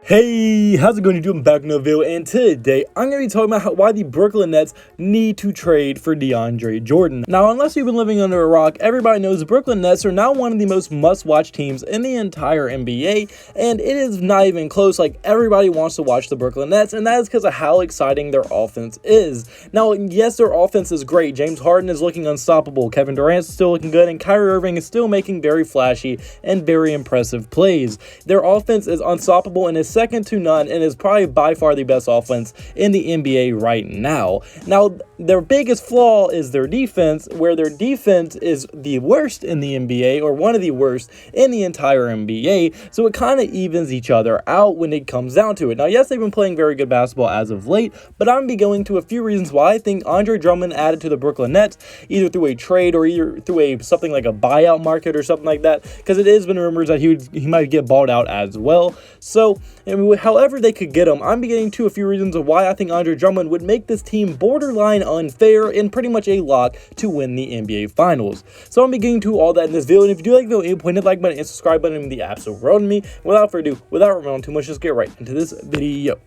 Hey, how's it going? I'm back in the video, and today I'm going to be talking about why the Brooklyn Nets need to trade for DeAndre Jordan. Now, unless you've been living under a rock, everybody knows the Brooklyn Nets are now one of the most must-watch teams in the entire NBA, and it is not even close. Like, everybody wants to watch the Brooklyn Nets, and that is because of how exciting their offense is. Now, yes, their offense is great. James Harden is looking unstoppable. Kevin Durant is still looking good, and Kyrie Irving is still making very flashy and very impressive plays. Their offense is unstoppable and is second to none, and is probably by far the best offense in the NBA right now. Now, their biggest flaw is their defense, where their defense is the worst in the NBA, or one of the worst in the entire NBA, so it kind of evens each other out when it comes down to it. Now, yes, they've been playing very good basketball as of late, but I'm going to be going to a few reasons why I think Andre Drummond added to the Brooklyn Nets, either through a trade or either through something like a buyout market or something like that, because it has been rumors that he might get bought out as well. So, however they could get him, I'm getting to a few reasons of why I think Andre Drummond would make this team borderline unfair and pretty much a lock to win the NBA Finals. So I'm getting to all that in this video, and if you do like the video, hit the like button and subscribe button in the absolute world to me. Without further ado, without rambling too much, let's get right into this video.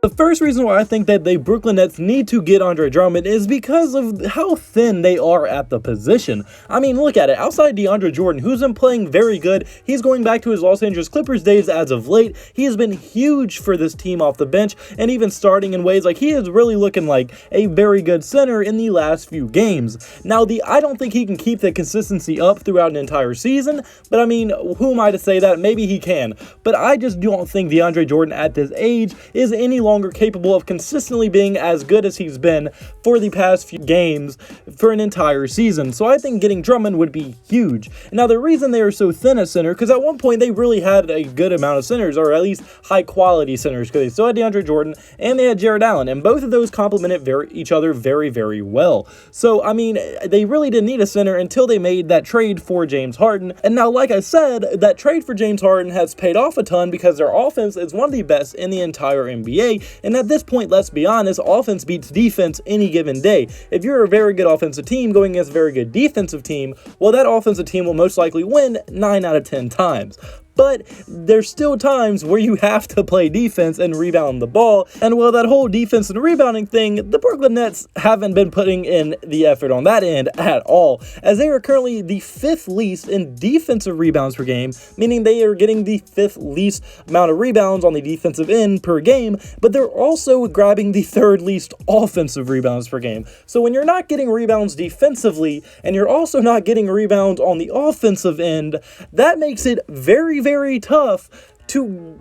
The first reason why I think that the Brooklyn Nets need to get Andre Drummond is because of how thin they are at the position. I mean, look at it. Outside DeAndre Jordan, who's been playing very good, he's going back to his Los Angeles Clippers days as of late. He has been huge for this team off the bench, and even starting in ways like he is really looking like a very good center in the last few games. Now, I don't think he can keep the consistency up throughout an entire season, but I mean, who am I to say that? Maybe he can. But I just don't think DeAndre Jordan at this age is any longer capable of consistently being as good as he's been for the past few games for an entire season. So I think getting Drummond would be huge. Now, the reason they are so thin at center, because at one point they really had a good amount of centers, or at least high quality centers, because they still had DeAndre Jordan and they had Jared Allen, and both of those complemented each other very, very well. So, I mean, they really didn't need a center until they made that trade for James Harden. And now, like I said, that trade for James Harden has paid off a ton because their offense is one of the best in the entire NBA. And at this point, let's be honest, offense beats defense any given day. If you're a very good offensive team going against a very good defensive team, well, that offensive team will most likely win 9 out of 10 times. But there's still times where you have to play defense and rebound the ball. And while that whole defense and rebounding thing, the Brooklyn Nets haven't been putting in the effort on that end at all, as they are currently the 5th least in defensive rebounds per game, meaning they are getting the 5th least amount of rebounds on the defensive end per game, but they're also grabbing the 3rd least offensive rebounds per game. So when you're not getting rebounds defensively, and you're also not getting rebounds on the offensive end, that makes it very, very tough to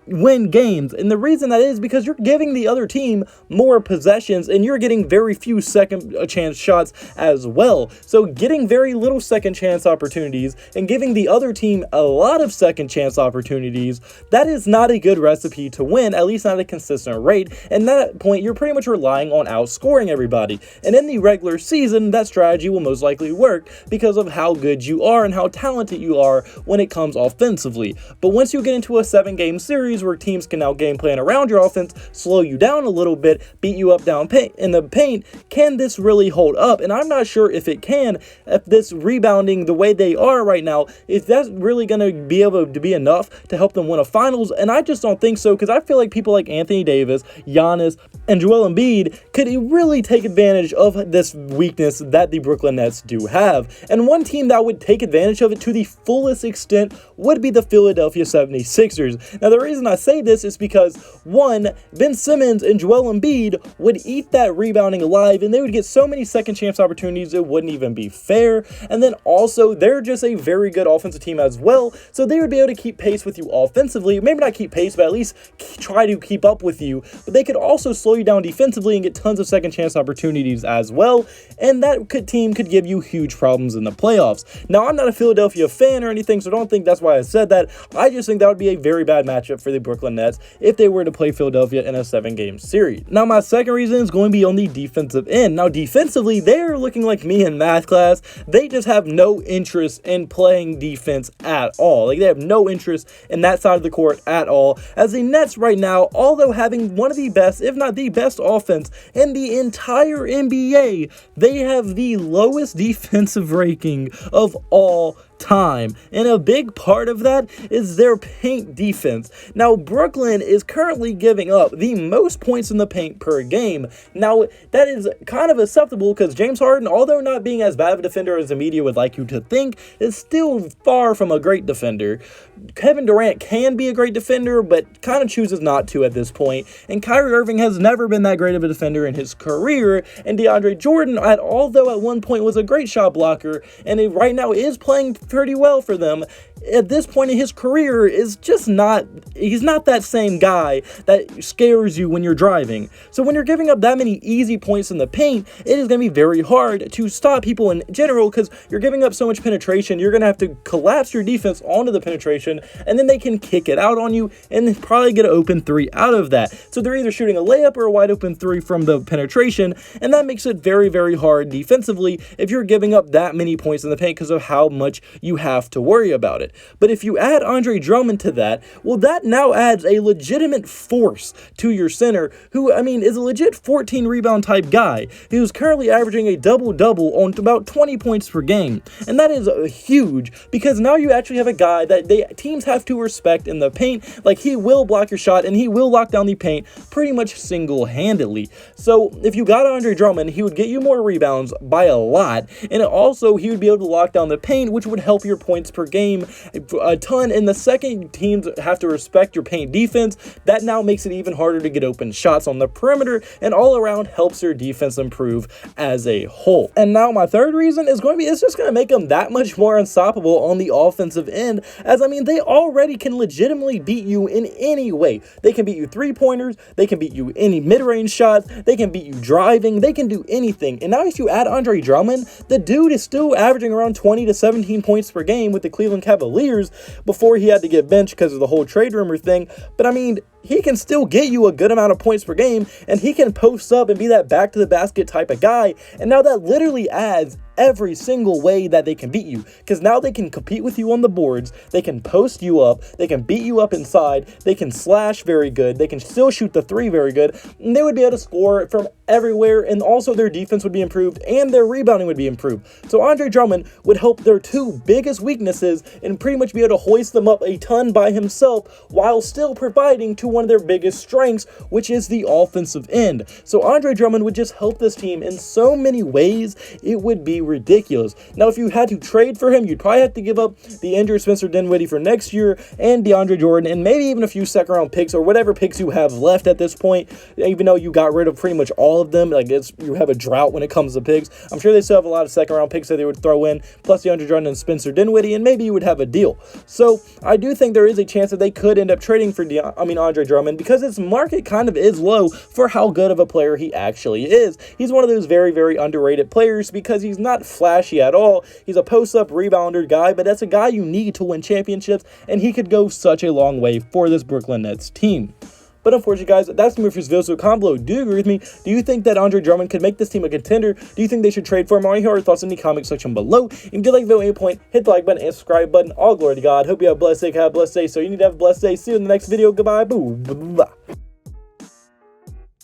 win games. And the reason that is because you're giving the other team more possessions and you're getting very few second chance shots as well. So getting very little second chance opportunities and giving the other team a lot of second chance opportunities, that is not a good recipe to win, at least not at a consistent rate. And at that point, you're pretty much relying on outscoring everybody. And in the regular season, that strategy will most likely work because of how good you are and how talented you are when it comes offensively. But once you get into a 7-game series where teams can now game plan around your offense, slow you down a little bit, beat you up down in the paint, can this really hold up? And I'm not sure if it can, if this rebounding the way they are right now, if that's really going to be able to be enough to help them win a finals. And I just don't think so, because I feel like people like Anthony Davis, Giannis, and Joel Embiid could really take advantage of this weakness that the Brooklyn Nets do have. And one team that would take advantage of it to the fullest extent would be the Philadelphia 76ers. Now, the reason I say this is because, one, Ben Simmons and Joel Embiid would eat that rebounding alive, and they would get so many second chance opportunities it wouldn't even be fair. And then also, they're just a very good offensive team as well, so they would be able to keep pace with you offensively. Maybe not keep pace, but at least try to keep up with you. But they could also slow you down defensively and get tons of second chance opportunities as well, and that team could give you huge problems in the playoffs. Now, I'm not a Philadelphia fan or anything, so don't think that's why I said that. I just think that would be a very bad matchup for the Brooklyn Nets if they were to play Philadelphia in a 7-game series. Now, my second reason is going to be on the defensive end. Now, defensively, they're looking like me in math class. They just have no interest in playing defense at all. Like, they have no interest in that side of the court at all. As the Nets right now, although having one of the best, if not the best offense in the entire NBA, they have the lowest defensive ranking of all time. And a big part of that is their paint defense. Now, Brooklyn is currently giving up the most points in the paint per game. Now, that is kind of acceptable because James Harden, although not being as bad of a defender as the media would like you to think, is still far from a great defender. Kevin Durant can be a great defender, but kind of chooses not to at this point. And Kyrie Irving has never been that great of a defender in his career. And DeAndre Jordan, although at one point was a great shot blocker, and he right now is playing pretty well for them, at this point in his career is just he's not that same guy that scares you when you're driving. So when you're giving up that many easy points in the paint, it is going to be very hard to stop people in general because you're giving up so much penetration. You're going to have to collapse your defense onto the penetration, and then they can kick it out on you and probably get an open three out of that. So they're either shooting a layup or a wide open three from the penetration, and that makes it very, very hard defensively if you're giving up that many points in the paint because of how much you have to worry about it. But if you add Andre Drummond to that, well, that now adds a legitimate force to your center who, is a legit 14 rebound type guy who's currently averaging a double-double on about 20 points per game. And that is huge because now you actually have a guy that teams have to respect in the paint. Like, he will block your shot and he will lock down the paint pretty much single-handedly. So if you got Andre Drummond, he would get you more rebounds by a lot. And also, he would be able to lock down the paint, which would help your points per game a ton. And the second teams have to respect your paint defense, that now makes it even harder to get open shots on the perimeter, and all around helps your defense improve as a whole. And now my third reason is it's just going to make them that much more unstoppable on the offensive end, as they already can legitimately beat you in any way. They can beat you three-pointers, they can beat you any mid-range shots, they can beat you driving, they can do anything. And now if you add Andre Drummond, the dude is still averaging around 20 to 17 points per game with the Cleveland Cavaliers before he had to get benched because of the whole trade rumor thing. But he can still get you a good amount of points per game, and he can post up and be that back to the basket type of guy. And now that literally adds every single way that they can beat you, because now they can compete with you on the boards, they can post you up, they can beat you up inside, they can slash very good, they can still shoot the three very good, and they would be able to score from everywhere, and also their defense would be improved and their rebounding would be improved. So Andre Drummond would help their two biggest weaknesses and pretty much be able to hoist them up a ton by himself while still providing to one of their biggest strengths, which is the offensive end. So Andre Drummond would just help this team in so many ways, it would be ridiculous. Now, if you had to trade for him, you'd probably have to give up the injured Spencer Dinwiddie for next year and DeAndre Jordan and maybe even a few second-round picks or whatever picks you have left at this point, even though you got rid of pretty much all of them. You have a drought when it comes to picks. I'm sure they still have a lot of second-round picks that they would throw in, plus DeAndre Jordan and Spencer Dinwiddie, and maybe you would have a deal. So I do think there is a chance that they could end up trading for Andre Drummond because his market kind of is low for how good of a player he actually is. He's one of those very, very underrated players because he's not flashy at all. He's a post-up rebounder guy, but that's a guy you need to win championships, and he could go such a long way for this Brooklyn Nets team. But unfortunately, guys, that's the move for this video. So comment below. Do you agree with me? Do you think that Andre Drummond could make this team a contender? Do you think they should trade for him? I want to hear your thoughts in the comment section below. If you did like the video at any point, hit the like button and subscribe button. All glory to God. Hope you have a blessed day. Have a blessed day. So you need to have a blessed day. See you in the next video. Goodbye. Boo. Blah.